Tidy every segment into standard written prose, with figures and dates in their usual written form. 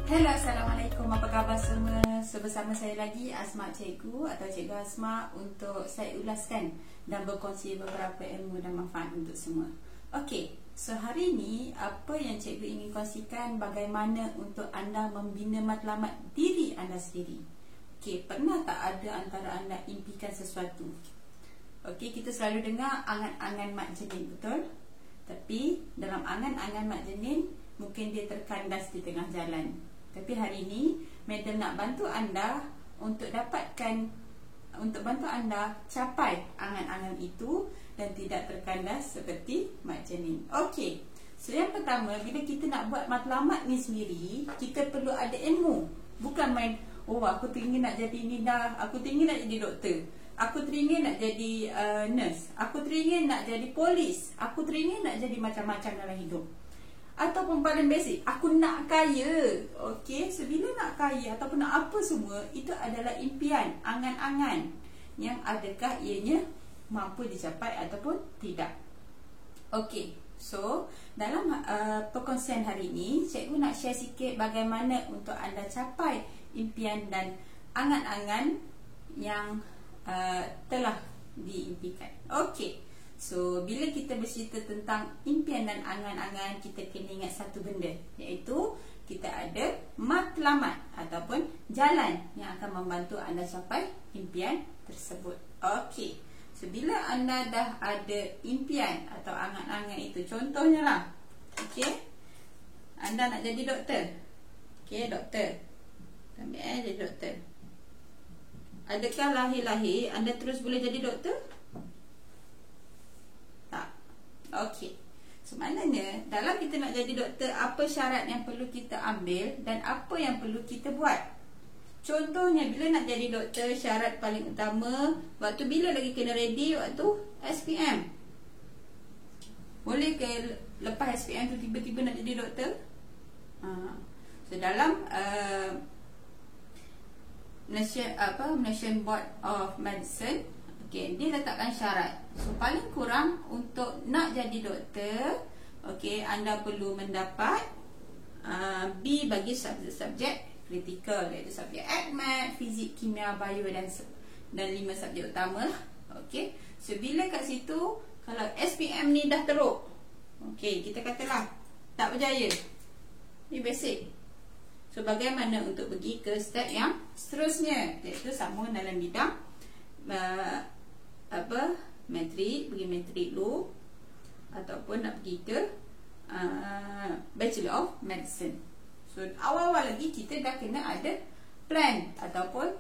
Hello, Assalamualaikum. Apa khabar semua? Bersama saya lagi Asma Cikgu atau Cikgu Asma untuk saya ulaskan dan berkongsi beberapa ilmu dan manfaat untuk semua. Okey, so hari ini apa yang Cikgu ingin kongsikan bagaimana untuk anda membina matlamat diri anda sendiri. Okey, pernah tak ada antara anda impikan sesuatu? Okey, kita selalu dengar angan-angan mak jenin, betul? Tapi dalam angan-angan mak jenin mungkin dia terkandas di tengah jalan. Tapi hari ini Madam nak bantu anda untuk bantu anda capai angan-angan itu dan tidak terkandas seperti mak jenin. Okey. So yang pertama, bila kita nak buat matlamat ni sendiri, kita perlu ada ilmu. Bukan main, oh aku teringin nak jadi ni dah, aku teringin nak jadi doktor, aku teringin nak jadi nurse, aku teringin nak jadi polis, aku teringin nak jadi macam-macam dalam hidup. Ataupun paling basic, aku nak kaya. Okey, so bila nak kaya ataupun nak apa semua, itu adalah impian, angan-angan yang adakah ianya mampu dicapai ataupun tidak. Okey, so dalam perkongsian hari ini, cikgu nak share sikit bagaimana untuk anda capai impian dan angan-angan yang telah diimpikan. Okey. So, bila kita bercerita tentang impian dan angan-angan, kita kena ingat satu benda, iaitu kita ada matlamat ataupun jalan yang akan membantu anda capai impian tersebut. Okey. So, bila anda dah ada impian atau angan-angan itu, contohnya lah, okey, anda nak jadi doktor. Okey, doktor. Ambil jadi doktor. Adakah lahir-lahir anda terus boleh jadi doktor? Okey. So maknanya dalam kita nak jadi doktor, apa syarat yang perlu kita ambil dan apa yang perlu kita buat? Contohnya bila nak jadi doktor, syarat paling utama, waktu bila lagi kena ready? Waktu SPM. Boleh ke lepas SPM tu tiba-tiba nak jadi doktor? So dalam Malaysian Board of Medicine, okey, dia letakkan syarat. So paling kurang untuk nak jadi doktor, okey, anda perlu mendapat B bagi subjek kritikal, iaitu subjek Math, Fizik, Kimia, Bio dan 5 subjek utama. Okey. So bila kat situ, kalau SPM ni dah teruk, okey, kita katalah tak berjaya. Ni basic. So bagaimana untuk pergi ke step yang seterusnya, iaitu sama dalam bidang matrik, pergi matrik dulu ataupun nak pergi ke Bachelor of Medicine. So awal-awal lagi kita dah kena ada plan ataupun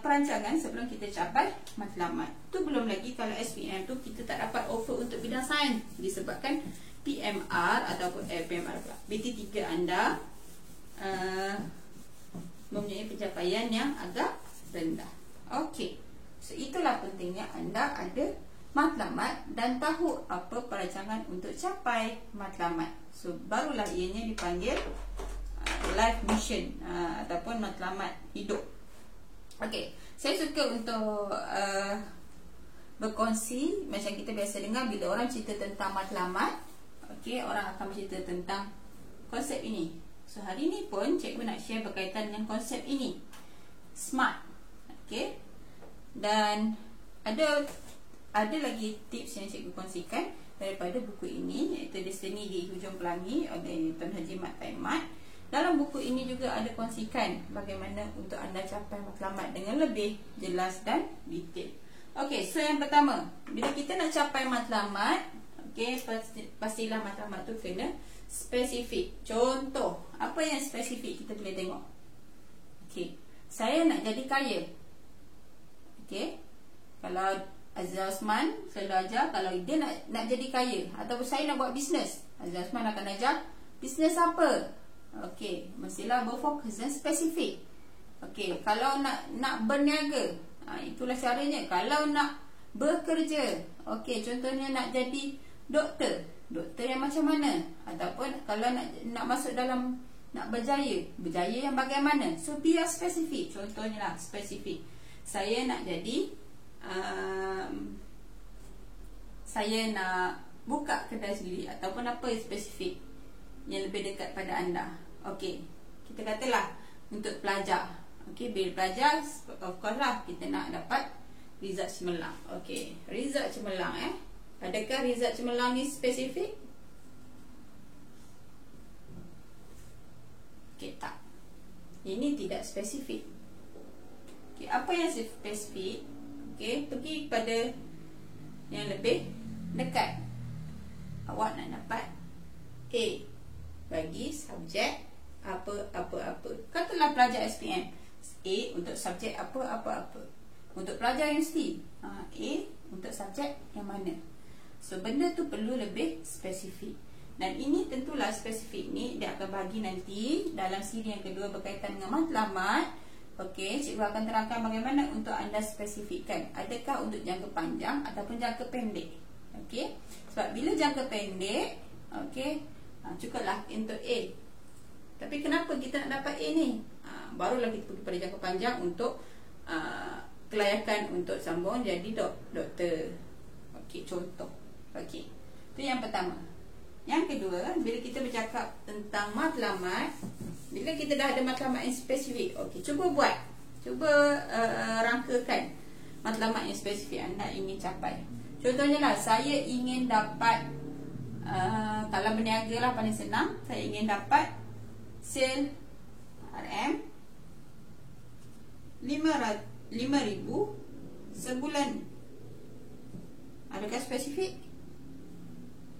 perancangan sebelum kita capai matlamat. Tu belum lagi kalau SPM tu kita tak dapat offer untuk bidang sains disebabkan PMR ataupun PMR BT3 anda mempunyai pencapaian yang agak rendah. Okey. So itulah pentingnya anda ada matlamat dan tahu apa perancangan untuk capai matlamat. So barulah ianya dipanggil life mission ataupun matlamat hidup. Okey, saya suka untuk berkongsi macam kita biasa dengar bila orang cerita tentang matlamat. Okey, orang akan bercerita tentang konsep ini. So hari ini pun cikgu nak share berkaitan dengan konsep ini, SMART. Okey. Dan ada lagi tips yang cikgu kongsikan daripada buku ini, iaitu Destiny di Hujung Pelangi oleh Tuan Haji Mat Taimat. Dalam buku ini juga ada kongsikan bagaimana untuk anda capai matlamat dengan lebih jelas dan detail. Okey, so yang pertama, bila kita nak capai matlamat, okey, pastilah matlamat tu kena spesifik. Contoh, apa yang spesifik kita boleh tengok? Okey, saya nak jadi kaya. Okey, kalau Azizah Osman selalu ajar, kalau dia nak jadi kaya ataupun saya nak buat bisnes, Azizah Osman akan ajar bisnes apa. Okey, mestilah berfokus dan spesifik. Okey, kalau nak berniaga, itulah caranya. Kalau nak bekerja, okey, contohnya nak jadi doktor yang macam mana? Ataupun kalau nak masuk dalam, nak berjaya yang bagaimana? So biar spesifik. Contohnya lah spesifik, saya nak jadi saya nak buka kedai sendiri ataupun apa yang spesifik yang lebih dekat pada anda. Okey, kita katalah untuk pelajar. Okey, bila pelajar, of course lah kita nak dapat result cemerlang. Okey, result cemerlang adakah result cemerlang ni spesifik? Okey, tak. Ini tidak spesifik. Okey, apa yang spesifik? Okey, pergi kepada yang lebih dekat. Awak nak dapat A bagi subjek apa-apa-apa. Katalah pelajar SPM, A untuk subjek apa-apa-apa. Untuk pelajar universiti, A untuk subjek yang mana. So benda tu perlu lebih spesifik. Dan ini tentulah spesifik ni dia akan bagi nanti dalam siri yang kedua berkaitan dengan matlamat. Okey, cikgu akan terangkan bagaimana untuk anda spesifikkan. Adakah untuk jangka panjang ataupun jangka pendek. Okey, sebab bila jangka pendek, okey, cukuplah untuk A. Tapi kenapa kita nak dapat A ni? Barulah kita pergi pada jangka panjang untuk kelayakan untuk sambung jadi doktor. Okey, contoh. Okey, itu yang pertama. Yang kedua, bila kita bercakap tentang matlamat, bila kita dah ada matlamat yang spesifik, okey, cuba buat, cuba rangkakan matlamat yang spesifik anda ingin capai. Contohnya lah, saya ingin dapat kalau berniaga lah paling senang, saya ingin dapat sale RM 5,000 sebulan. Adakah spesifik?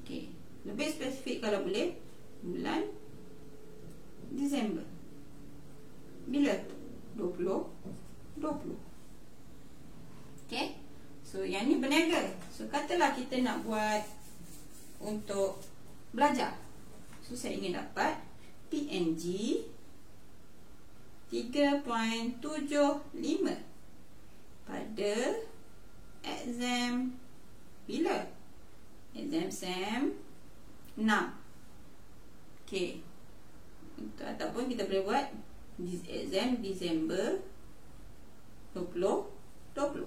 Okey, lebih spesifik kalau boleh bulan Disember. Bila? 2020. Okey, so yang ni berniaga. So katalah kita nak buat untuk belajar. So saya ingin dapat PNG 3.75 pada exam bila? Exam SEM 6. Okey, ataupun kita boleh buat exam Disember 2020.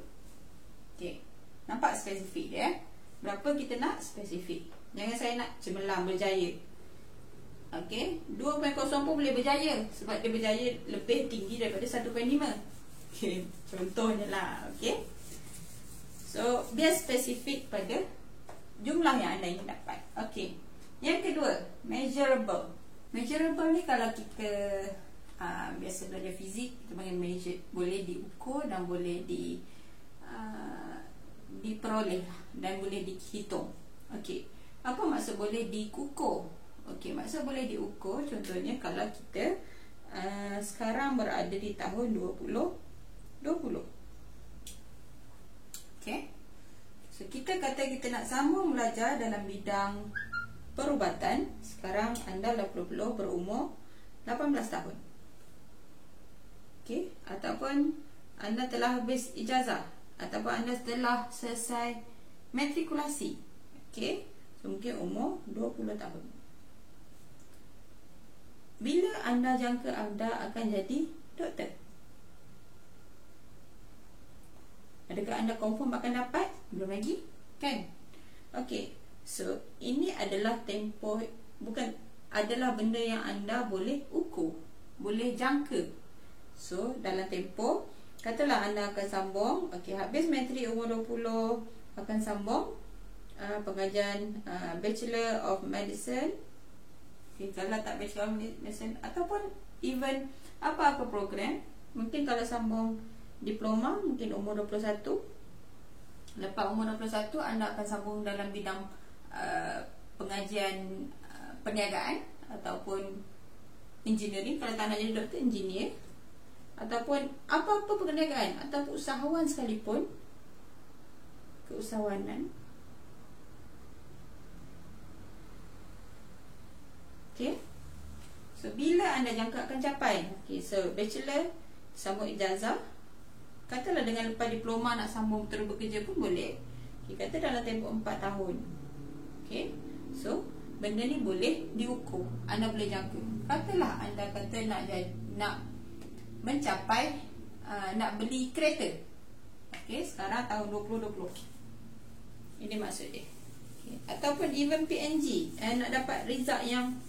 Okey, nampak spesifik dia? Berapa kita nak spesifik? Jangan saya nak cemerlang berjaya. Okey, 2.0 pun boleh berjaya sebab dia berjaya lebih tinggi daripada 1.5. Okey, contohnya lah. Okey, so biar spesifik pada jumlah yang anda ingin dapat. Okey, yang kedua, measurable. Measurable ni kalau kita biasa belajar fizik, kita panggil measure, boleh diukur dan boleh diperoleh dan boleh dihitung. Okey, apa maksud boleh dikukur? Okey, maksud boleh diukur, contohnya kalau kita sekarang berada di tahun 2020. Okey, so kita kata kita nak sambung belajar dalam bidang perubatan. Sekarang anda berumur 18 tahun. Okey, ataupun anda telah habis ijazah, ataupun anda telah selesai matrikulasi. Okey, so mungkin umur 20 tahun. Bila anda jangka anda akan jadi doktor? Adakah anda confirm akan dapat? Belum lagi, kan? Okey, so ini adalah tempoh, bukan adalah benda yang anda boleh ukur, boleh jangka. So dalam tempoh, katalah anda akan sambung, okey, habis matrik umur 20, akan sambung pengajian Bachelor of Medicine. Okay, kalau tak Bachelor of Medicine ataupun even apa-apa program, mungkin kalau sambung diploma mungkin umur 21. Lepas umur 21 anda akan sambung dalam bidang pengajian perniagaan ataupun engineering. Kalau tak nak jadi doktor, engineer ataupun apa-apa perniagaan ataupun usahawan sekalipun, keusahawanan. Okay, so bila anda jangka akan capai? Okay, so bachelor sambung ijazah, katalah dengan lepas diploma nak sambung terus bekerja pun boleh. Okay, kata dalam tempoh 4 tahun. Okay, so benda ni boleh diukur, anda boleh jangka. Katalah anda kata nak mencapai nak beli kereta. Okay, sekarang tahun 2020. Ini maksud dia. Okay, ataupun even PNG, nak dapat result yang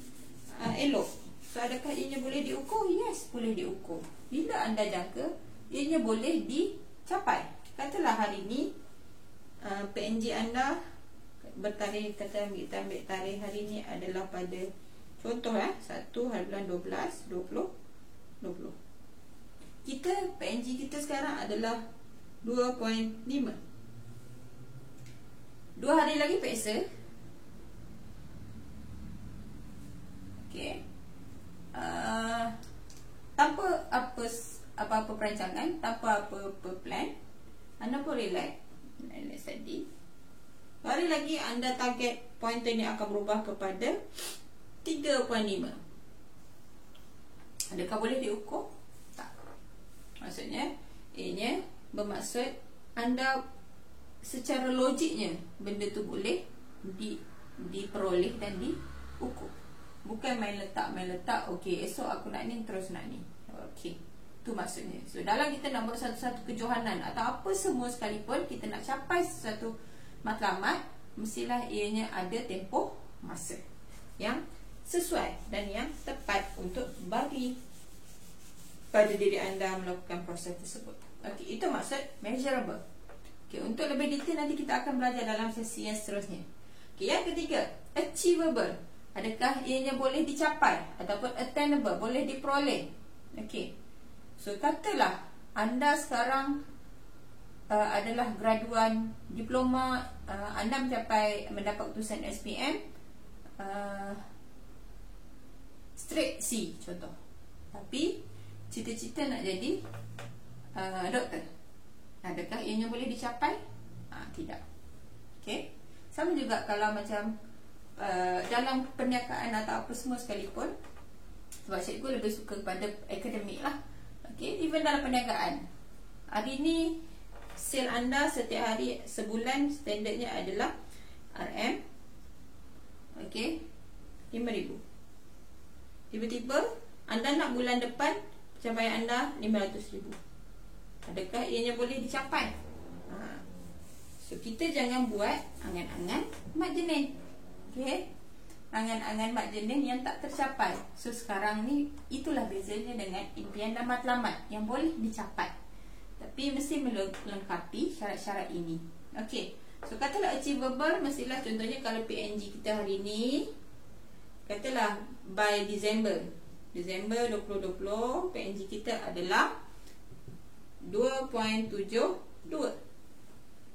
elok. So adakah ianya boleh diukur? Yes, boleh diukur. Bila anda jangka, ianya boleh dicapai. Katalah hari ini PNG anda bertarikh, kita ambil tarikh hari ini adalah pada contoh 1 hari bulan 12 2020. Kita PNG kita sekarang adalah 2.5. 2 hari lagi periksa. Okey. Tanpa apa-apa perancangan, tanpa apa-apa plan, anda pun relax tadi. Hari lagi anda target pointer ni akan berubah kepada 3.5. Adakah boleh diukur? Tak. Maksudnya ianya bermaksud anda secara logiknya benda tu boleh diperoleh dan diukur. Bukan main letak. Okey, esok aku nak ni, terus nak ni. Okey, tu maksudnya. So dalam kita nak buat satu-satu kejohanan atau apa semua sekalipun, kita nak capai sesuatu matlamat, mestilah ianya ada tempoh masa yang sesuai dan yang tepat untuk bagi pada diri anda melakukan proses tersebut. Okey, itu maksud measurable. Okey, untuk lebih detail nanti kita akan belajar dalam sesi yang seterusnya. Okey, yang ketiga, achievable. Adakah ianya boleh dicapai ataupun attainable, boleh diperoleh. Okey. So katalah anda sekarang adalah graduan diploma, anda mendapat keputusan SPM straight C contoh. Tapi cita-cita nak jadi doktor. Adakah ianya boleh dicapai? Tidak. Okey. Sama juga kalau macam dalam perniagaan atau apa semua sekalipun, sebab cikgu lebih suka kepada akademik lah. Okay, even dalam perniagaan, hari ni sale anda setiap hari sebulan standardnya adalah RM, okay, 5,000. Tiba-tiba anda nak bulan depan pencapaian anda 500,000. Adakah ianya boleh dicapai? So kita jangan buat angan-angan mak jenin. Okey, angan-angan mak jenin yang tak tercapai. So sekarang ni itulah bezanya dengan impian dan matlamat yang boleh dicapai, tapi mesti melengkapi syarat-syarat ini. Okey, so katalah achievable, mestilah contohnya kalau PNG kita hari ni, katalah by December 2020, PNG kita adalah 2.72.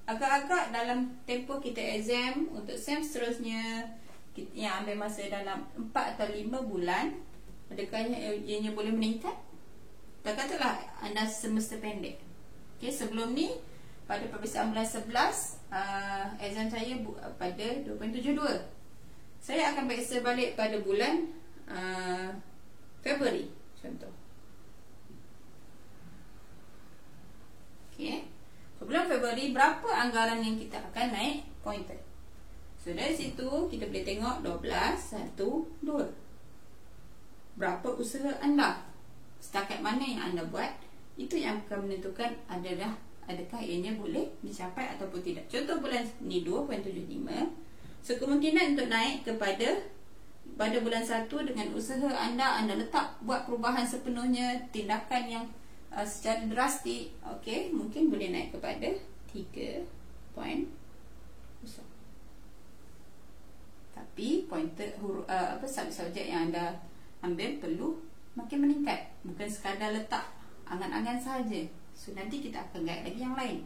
Agak-agak dalam tempoh kita exam untuk sem seterusnya yang ambil masa dalam 4 atau 5 bulan, adakah ianya boleh meningkat? Katalah anda semester pendek. Okay, sebelum ni pada peperiksaan bulan 11, exam saya pada 2.72. Saya akan periksa balik pada bulan Februari contoh. Okay, so bulan Februari berapa anggaran yang kita akan naik pointer? So dari situ kita boleh tengok 12, 1, 2. Berapa usaha anda? Setakat mana yang anda buat? Itu yang akan menentukan adakah ianya boleh dicapai ataupun tidak. Contoh bulan ni 2.75. So kemungkinan untuk naik pada bulan 1 dengan usaha anda letak buat perubahan sepenuhnya, tindakan yang secara drastik, okey, mungkin boleh naik kepada 3 point. Tapi pointer subjek yang anda ambil perlu makin meningkat, bukan sekadar letak angan-angan sahaja. So nanti kita akan guide lagi yang lain.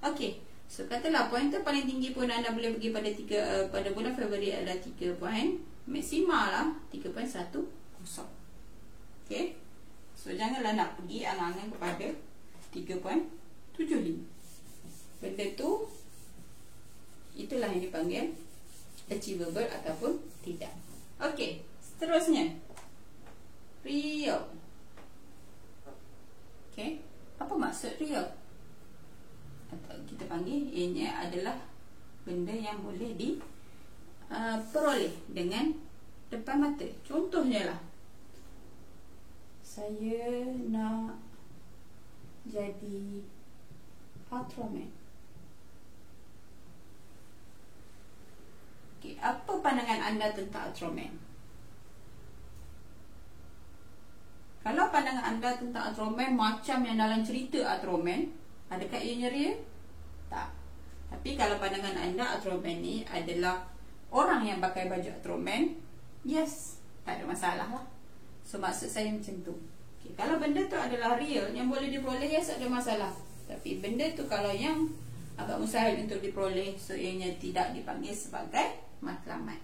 Okey, so katalah pointer paling tinggi pun anda boleh pergi pada pada bulan Februari adalah 3 point, maksimal lah 3.10. Okey, so janganlah nak pergi angan-angan kepada 3.75. Benda tu, itulah yang dipanggil achievable ataupun tidak. Okey, seterusnya real. Okey, apa maksud real? Atau kita panggil ianya adalah benda yang boleh diperoleh dengan depan mata. Contohnya lah, saya nak jadi Ultraman. Okay, apa pandangan anda tentang Ultraman? Kalau pandangan anda tentang Ultraman macam yang dalam cerita Ultraman, adakah ianya real? Tak. Tapi kalau pandangan anda Ultraman ni adalah orang yang pakai baju Ultraman, yes, tak ada masalah lah. So maksud saya macam tu. Okay, kalau benda tu adalah real yang boleh diperoleh, yes, ada masalah. Tapi benda tu kalau yang agak mustahil untuk diperoleh, so ianya tidak dipanggil sebagai matlamat.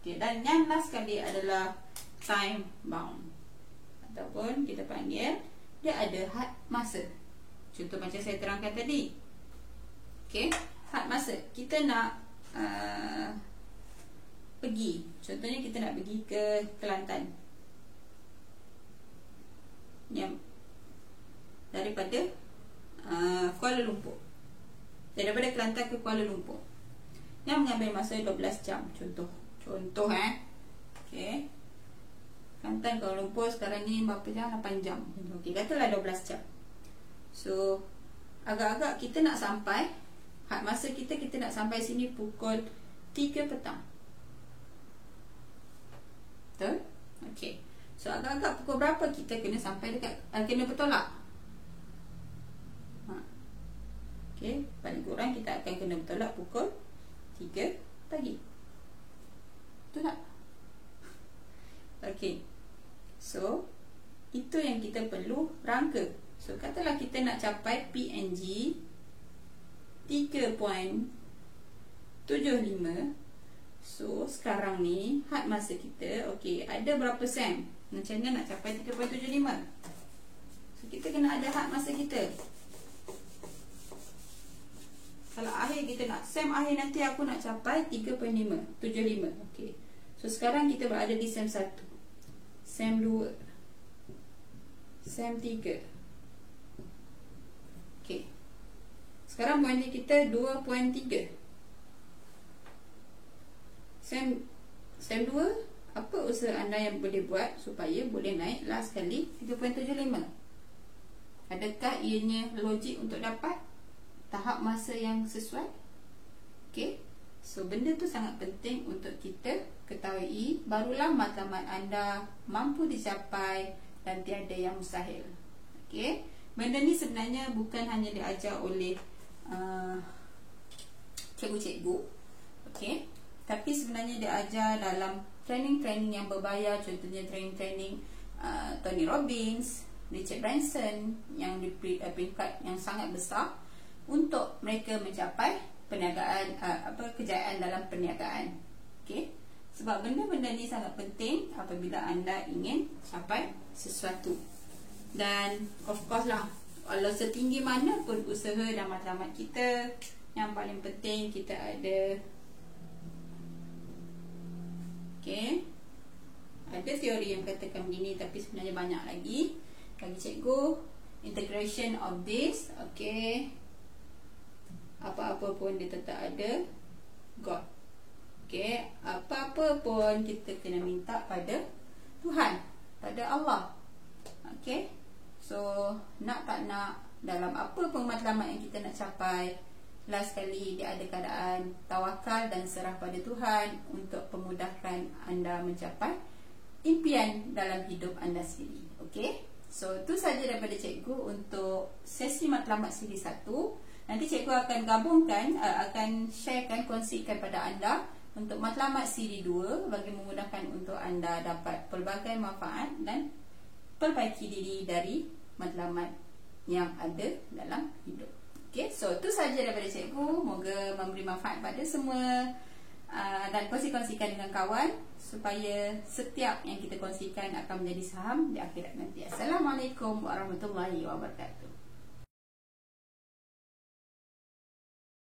Okay, dan yang last sekali adalah time bound, ataupun kita panggil dia ada had masa. Contoh macam saya terangkan tadi. Okay, had masa. Kita nak pergi, contohnya kita nak pergi ke Kelantan, yang daripada Kuala Lumpur, daripada Kelantan ke Kuala Lumpur, yang mengambil masa 12 jam. Contoh okay. Kelantan Kuala Lumpur sekarang ni berapa jam? 8 jam. Okay, katalah 12 jam. So agak-agak kita nak sampai, had masa kita nak sampai sini pukul 3 petang. Betul? Okay. So agak-agak pukul berapa kita kena sampai dekat, kena bertolak? Okay, paling kurang kita akan kena bertolak pukul 3 pagi. Betul tak? Okay, so itu yang kita perlu rangka. So katalah kita nak capai PNG 3.75. So sekarang ni had masa kita, okay, ada berapa sem? Macam mana nak capai 3.75? So kita kena ada had masa kita. Kalau akhir kita nak, sem akhir nanti aku nak capai 3.75. Okay. So sekarang kita berada di sem 1, sem 2, sem 3. Okay. Sekarang pointer kita 2.3. Sem 2, apa usaha anda yang boleh buat supaya boleh naik last sekali 3.75? Adakah ianya logik untuk dapat tahap masa yang sesuai? Okay, so benda tu sangat penting untuk kita ketahui, barulah matlamat anda mampu dicapai dan tiada yang mustahil. Okay, benda ni sebenarnya bukan hanya diajar oleh cikgu-cikgu, okay, tapi sebenarnya diajar dalam training-training yang berbayar. Contohnya training-training Tony Robbins, Richard Branson, yang di peringkat yang sangat besar untuk mereka mencapai perniagaan, kejayaan dalam perniagaan. Okay? Sebab benda-benda ni sangat penting apabila anda ingin capai sesuatu. Dan of course lah, walau setinggi mana pun usaha dan matlamat kita, yang paling penting kita ada, okay, ada teori yang katakan begini, tapi sebenarnya banyak lagi. Bagi cikgu, integration of this, okay, apa-apa pun dia tetap ada God. Okay, apa-apa pun kita kena minta pada Tuhan, pada Allah. Okay, so nak tak nak, dalam apa pun matlamat yang kita nak capai, last sekali dia ada keadaan tawakal dan serah pada Tuhan untuk memudahkan anda mencapai impian dalam hidup anda sendiri. Okay, so itu saja daripada cikgu untuk sesi matlamat siri 1. Nanti cikgu akan gabungkan, akan sharekan, kongsikan pada anda untuk matlamat siri 2 bagi memudahkan untuk anda dapat pelbagai manfaat dan perbaiki diri dari matlamat yang ada dalam hidup. Okay, so itu saja daripada cikgu. Moga memberi manfaat pada semua, dan kongsikan dengan kawan supaya setiap yang kita kongsikan akan menjadi saham di akhirat nanti. Assalamualaikum warahmatullahi wabarakatuh.